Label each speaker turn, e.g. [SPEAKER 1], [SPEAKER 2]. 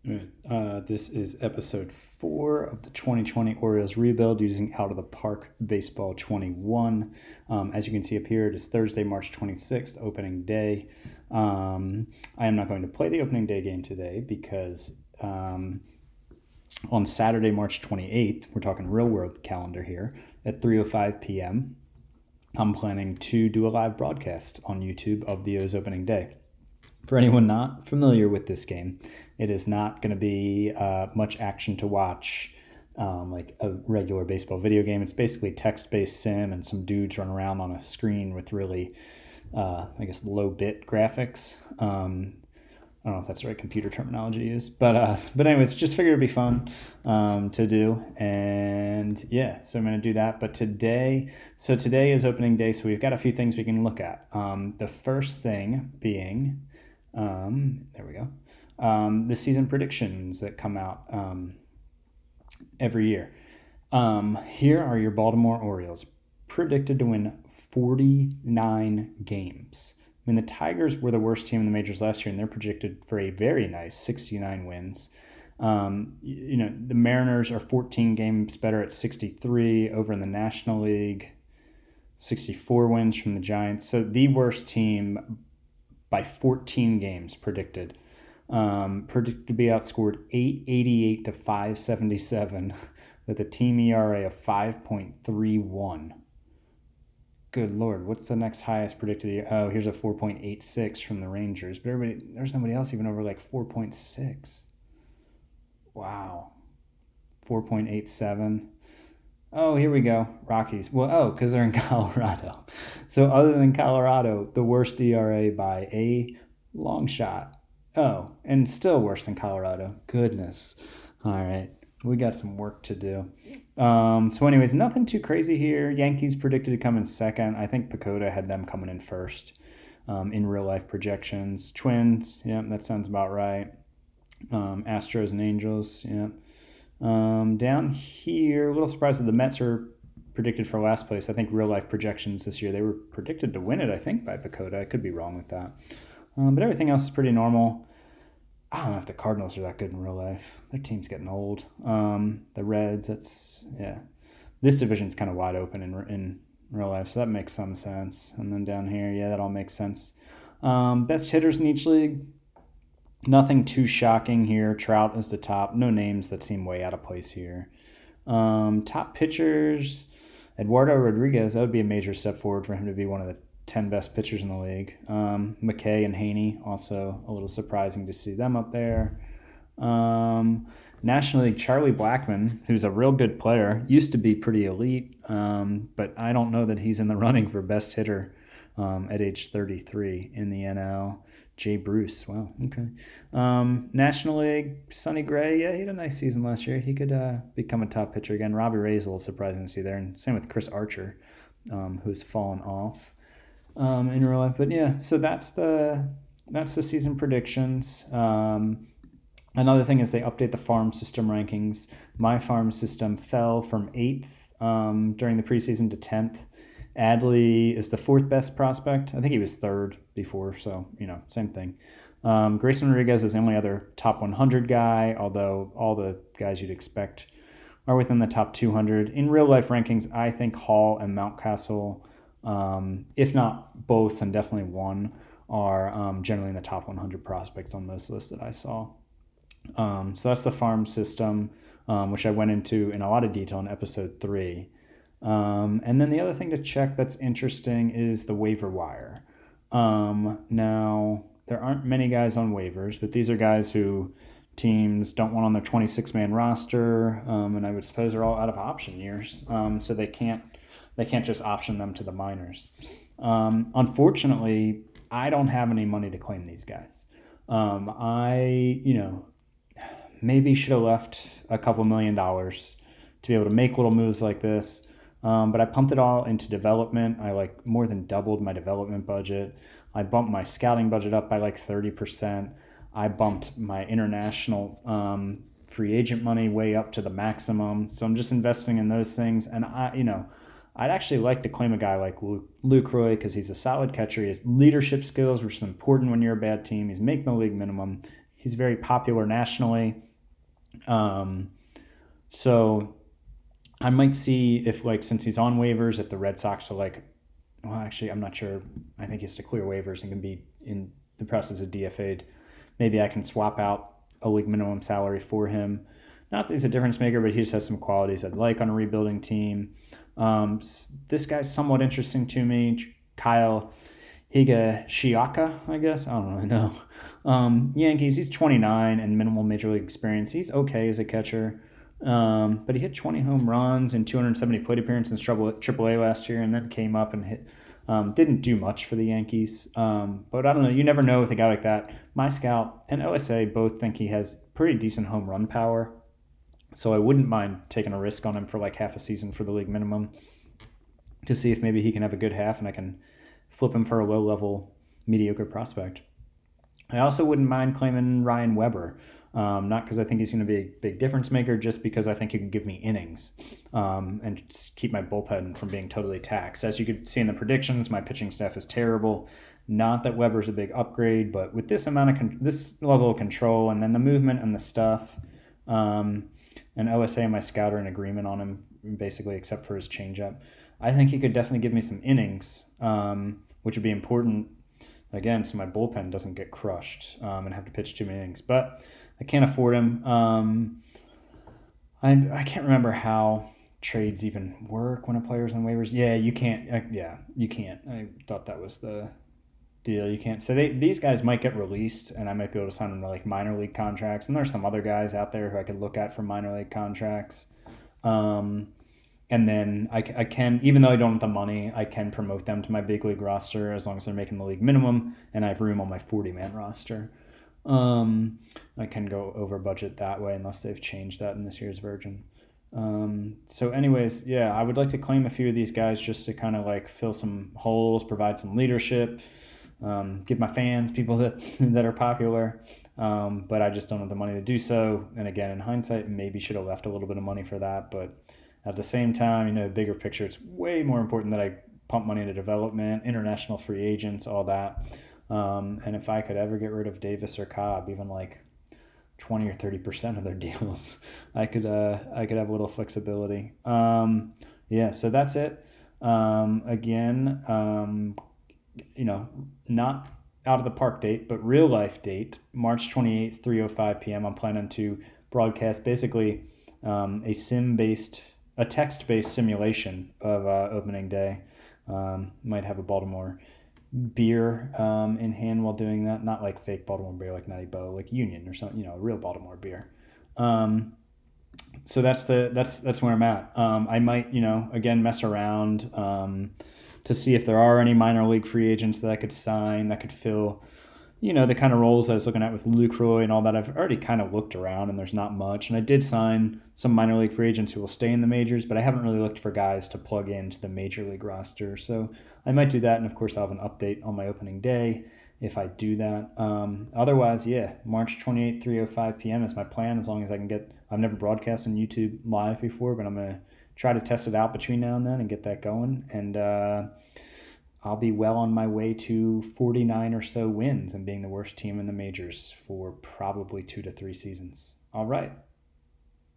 [SPEAKER 1] This is episode 4 of the 2020 Orioles Rebuild using Out of the Park Baseball 21. As you can see up here, it is Thursday, March 26th, opening day. I am not going to play the opening day game today because on Saturday, March 28th, we're talking real world calendar here, at 3:05 p.m., I'm planning to do a live broadcast on YouTube of the O's opening day. For anyone not familiar with this game, it is not going to be much action to watch like a regular baseball video game. It's basically text-based sim and some dudes run around on a screen with really, low-bit graphics. I don't know if that's the right computer terminology to use, but anyways, just figured it'd be fun to do, and yeah, so I'm gonna do that. But today is opening day, so we've got a few things we can look at. The first thing being, there we go, the season predictions that come out every year. Here are your Baltimore Orioles predicted to win 49 games. I mean, the Tigers were the worst team in the majors last year, and they're projected for a very nice 69 wins. The Mariners are 14 games better at 63 over in the National League, 64 wins from the Giants. So the worst team by 14 games predicted. Predicted to be outscored 888 to 577 with a team ERA of 5.31. Good Lord, what's the next highest predicted? Oh, here's a 4.86 from the Rangers. But there's nobody else even over like 4.6. Wow. 4.87. Oh, here we go. Rockies. Well, because they're in Colorado. So other than Colorado, the worst ERA by a long shot. Oh, and still worse than Colorado. Goodness. All right. We got some work to do. So anyways, nothing too crazy here. Yankees predicted to come in second. I think Pacoda had them coming in first in real life projections. Twins, yeah, that sounds about right. Astros and Angels, yeah. Down here, a little surprised that the Mets are predicted for last place. I think real life projections this year, they were predicted to win it, I think, by Pacoda. I could be wrong with that. But everything else is pretty normal. I don't know if the Cardinals are that good in real life. Their team's getting old. The Reds, this division's kind of wide open in real life, so that makes some sense. And then down here, yeah, that all makes sense. Best hitters in each league, nothing too shocking here. Trout is the top. No names that seem way out of place here. Top pitchers, Eduardo Rodriguez, that would be a major step forward for him to be one of the 10 best pitchers in the league. McKay and Haney, also a little surprising to see them up there. National League, Charlie Blackmon, who's a real good player, used to be pretty elite, but I don't know that he's in the running for best hitter at age 33 in the NL. Jay Bruce, wow, okay. National League, Sonny Gray, yeah, he had a nice season last year. He could become a top pitcher again. Robbie Ray's a little surprising to see there, and same with Chris Archer, who's fallen off in real life. But yeah, so that's the season predictions. Another thing is they update the farm system rankings. My farm system fell from 8th during the preseason to 10th. Adley is the 4th best prospect. I think he was 3rd before, so, same thing. Grayson Rodriguez is the only other top 100 guy, although all the guys you'd expect are within the top 200. In real-life rankings, I think Hall and Mountcastle, if not both and definitely one, are generally in the top 100 prospects on most lists that I saw. So that's the farm system, which I went into in a lot of detail in episode 3. And then the other thing to check that's interesting is the waiver wire. Now, there aren't many guys on waivers, but these are guys who teams don't want on their 26-man roster, and I would suppose they're all out of option years, so they can't just option them to the minors. Unfortunately, I don't have any money to claim these guys. Maybe should have left a couple $1 million to be able to make little moves like this. But I pumped it all into development. I more than doubled my development budget. I bumped my scouting budget up by 30%. I bumped my international free agent money way up to the maximum. So I'm just investing in those things. And I'd actually like to claim a guy like Luke Roy because he's a solid catcher. He has leadership skills, which is important when you're a bad team. He's making the league minimum. he's very popular nationally. So I might see if, like, since he's on waivers, if the Red Sox are like, well, actually, I'm not sure. I think he has to clear waivers and can be in the process of DFA'd. Maybe I can swap out a league minimum salary for him. Not that he's a difference maker, but he just has some qualities I'd like on a rebuilding team. This guy's somewhat interesting to me. Kyle Higashioka, I guess. I don't really know. Yankees, he's 29 and minimal major league experience. He's okay as a catcher. But he hit 20 home runs and 270 plate appearances in AAA last year, and then came up and hit. Didn't do much for the Yankees. But I don't know. You never know with a guy like that. My scout and OSA both think he has pretty decent home run power. So I wouldn't mind taking a risk on him for like half a season for the league minimum to see if maybe he can have a good half and I can flip him for a low-level mediocre prospect. I also wouldn't mind claiming Ryan Weber. Not because I think he's going to be a big difference maker, just because I think he could give me innings and just keep my bullpen from being totally taxed. As you could see in the predictions, my pitching staff is terrible. Not that Weber's a big upgrade, but with this amount of this level of control and then the movement and the stuff, and OSA and my scout are in agreement on him, basically, except for his changeup. I think he could definitely give me some innings, which would be important, again, so my bullpen doesn't get crushed and have to pitch too many innings. But I can't afford him. I can't remember how trades even work when a player's on waivers. Yeah, you can't. You can't. I thought that was the deal. You can't. So these guys might get released, and I might be able to sign them to like minor league contracts. And there's some other guys out there who I could look at for minor league contracts. And then I can, even though I don't have the money, I can promote them to my big league roster as long as they're making the league minimum and I have room on my 40-man roster. I can go over budget that way unless they've changed that in this year's version. So anyways, yeah, I would like to claim a few of these guys just to kind of like fill some holes, provide some leadership, give my fans people that are popular. But I just don't have the money to do so. And again, in hindsight, maybe should have left a little bit of money for that, but at the same time, the bigger picture, it's way more important that I pump money into development, international free agents, all that. And if I could ever get rid of Davis or Cobb, even like 20 or 30% of their deals, I could have a little flexibility. So that's it. Again, not out of the park date, but real life date, March 28th, 3:05 p.m. I'm planning to broadcast basically a text-based simulation of opening day. Might have a Baltimore beer in hand while doing that. Not like fake Baltimore beer like Natty Bo, like Union or something, real Baltimore beer. So that's where I'm at. I might, again, mess around to see if there are any minor league free agents that I could sign that could fill the kind of roles I was looking at with Lucroy and all that. I've already kind of looked around and there's not much. And I did sign some minor league free agents who will stay in the majors, but I haven't really looked for guys to plug into the major league roster. So I might do that. And of course, I'll have an update on my opening day if I do that. Otherwise, March 28th, 3:05 p.m. is my plan as long as I can get. I've never broadcast on YouTube live before, but I'm going to try to test it out between now and then and get that going. And I'll be well on my way to 49 or so wins and being the worst team in the majors for probably 2 to 3 seasons. All right.